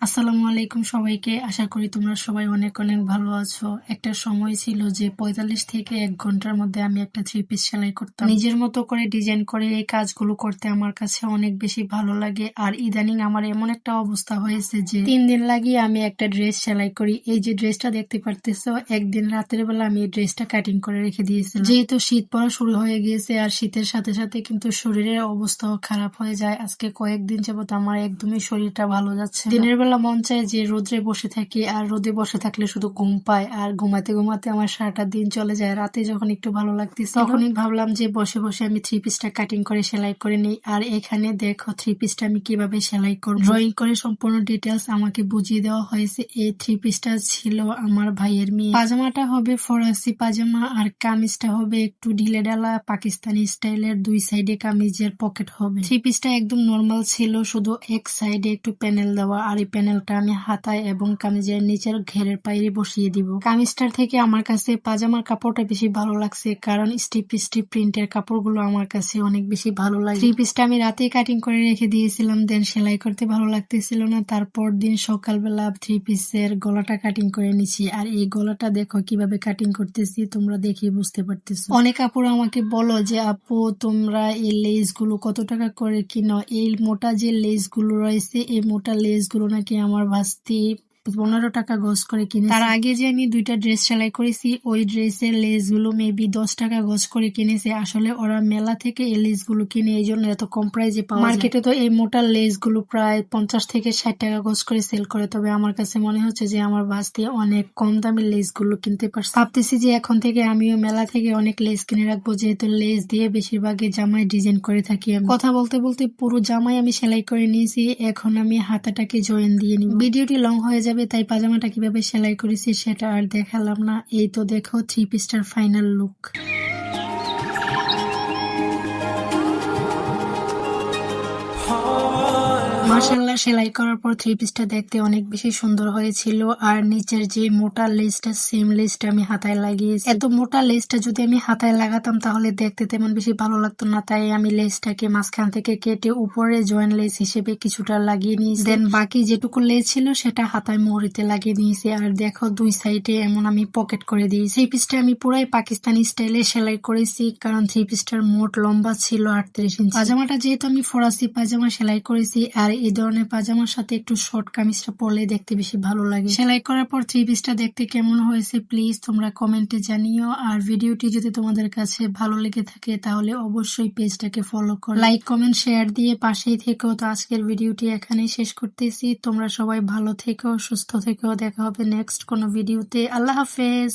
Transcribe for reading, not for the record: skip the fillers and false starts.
আসসালামু আলাইকুম সবাইকে। আশা করি তোমরা সবাই অনেক অনেক ভালো আছো। একটা সময় ছিল যে 45 থেকে 1 ঘন্টার মধ্যে আমি একটা থ্রি পিস সেলাই করতাম। নিজের মতো করে ডিজাইন করে এই কাজগুলো করতে আমার কাছে অনেক বেশি ভালো লাগে। আর ইদানিং আমার এমন একটা অবস্থা হয়েছে যে 3 দিন লাগিয়ে আমি একটা ড্রেস সেলাই করি। এই যে ড্রেসটা দেখতে পারতেছো, একদিন রাতের বেলা আমি এই ড্রেসটা কাটিং করে রেখে দিয়েছিলাম। যেহেতু শীত পড়া শুরু হয়ে গিয়েছে আর শীতের সাথে সাথে কিন্তু শরীরের অবস্থাও খারাপ হয়ে যায়। আজকে কয়েকদিন যাবত আমার একদমই শরীরটা ভালো যাচ্ছে না। দিনের বেলা মন চায় যে রোদ্রে বসে থাকি, আর রোদে বসে থাকলে শুধু ঘুম পায়, আর ঘুমাতে ঘুমাতে আমার সারাটা দিন চলে যায়। রাতে যখন একটু ভালো লাগতেছে তখনই ভাবলাম যে বসে বসে আমি থ্রি পিসটা কাটিং করে সেলাই করে নিই। আর এখানে দেখো থ্রি পিসটা আমি কিভাবে সেলাই করব। ড্রয়িং করে সম্পূর্ণ ডিটেলস আমাকে বুঝিয়ে দেওয়া হয়েছে। এই থ্রি পিসটা ছিল আমার ভাইয়ের মেয়ে। পাজামাটা হবে ফরাসি পাজামা, আর কামিজটা হবে একটু ঢিলে ঢালা পাকিস্তানি স্টাইলের, 2 সাইডে কামিজের পকেট হবে। থ্রি পিসটা একদম নর্মাল ছিল, শুধু এক সাইডে একটু প্যানেল দেওয়া। আর এই প্যানেলটা আমি হাতায় এবং কামিজের নিচের ঘেরের পাইরে বসিয়ে দিব। কামিজটার থেকে আমার কাছে পাজামার কাপড়টা বেশি ভালো লাগছে, কারণ স্টিপ স্টিপ প্রিন্টের কাপড়গুলো আমার কাছে অনেক বেশি ভালো লাগে। থ্রি পিসটা আমি রাতেই কাটিং করে রেখে দিয়েছিলাম, দেন সেলাই করতে ভালো লাগতেছিল না। তারপর দিন সকালবেলা থ্রি পিসের গলাটা কাটিং করে নিছি। আর এই গলাটা দেখো কিভাবে কাটিং করতেছি, তোমরা দেখি বুঝতে পারতেছো। অনেক আপুরা আমাকে বলো যে আপু তোমরা এই লেস গুলো কত টাকা করে কিনো। এই মোটা যে লেস গুলো রয়েছে, এই মোটা লেস গুলো নাকি আমার ভাস্তি 15 টাকা গজ করে কিনে। তার আগে যে আমি 2টা ড্রেস সেলাই করেছি, ওই ড্রেসের লেস গুলো মেবি 10 টাকা গজ করে কিনেছে। আসলে ওরা মেলা থেকে এই লেস গুলো কিনে, এই জন্য এত কম প্রাইজে পাওয়া যায়। মার্কেটে তো এই মোটা লেস গুলো প্রায় 50 থেকে 60 টাকা গজ করে সেল করে। তবে আমার কাছে মনে হচ্ছে যে আমার ভাস্তি অনেক কম দামে লেস গুলো কিনতে পারছে। ভাবতেছি যে এখন থেকে আমিও মেলা থেকে অনেক লেস কিনে রাখবো, যেহেতু লেস দিয়ে বেশিরভাগই জামায় ডিজাইন করে থাকি আমি। কথা বলতে বলতে পুরো জামাই আমি সেলাই করে নিয়েছি। এখন আমি হাতাটাকে জয়েন দিয়ে নিব। ভিডিওটি লং হয়ে যাবে, তাই পাজামাটা কিভাবে সেলাই করেছি সেটা আর দেখালাম না। এই তো দেখো থ্রি পিসটার ফাইনাল লুক। মাশাআল্লাহ, সেলাই করার পর থ্রি পিসটা দেখতে অনেক বেশি সুন্দর হয়েছিল। আর নিচের যে মোটা লেসটা, সেম লেসটা আমি হাতায় লাগিয়েছি। এত মোটা লেসটা যদি আমি হাতায় লাগাতাম তাহলে দেখতে তেমন বেশি ভালো লাগতো না, তাই আমি লেসটাকে মাঝখান থেকে কেটে উপরে জয়েন্ট লেস হিসেবে কিছুটা লাগিয়ে নিয়েছি। দেন বাকি যেটুকু লেস ছিল সেটা হাতায় মোড়িতে লাগিয়ে নিয়েছি। আর দেখো 2 সাইডে এমন আমি পকেট করে দিয়েছি। থ্রি পিসটা আমি পুরাই পাকিস্তানি স্টাইলে সেলাই করেছি, কারণ থ্রি পিসটার মোট লম্বা ছিল 38 ইঞ্চি। পাজামাটা যেহেতু আমি ফরাসি পাজামা সেলাই করেছি, আর এই ধরনের পাজামার সাথে একটু শর্ট কামিজটা পরলে দেখতে বেশি ভালো লাগে। সেলাই করার পর থ্রি পিসটা দেখতে কেমন হয়েছে প্লিজ তোমরা কমেন্টে জানিও। আর ভিডিওটি যদি তোমাদের কাছে ভালো লেগে থাকে তাহলে অবশ্যই পেজটাকে ফলো করো, লাইক কমেন্ট শেয়ার দিয়ে পাশেই থেকো। তো আজকের ভিডিওটি এখানেই শেষ করতেছি। তোমরা সবাই ভালো থেকো, সুস্থ থেকো। দেখা হবে নেক্সট কোনো ভিডিওতে। আল্লাহ হাফেজ।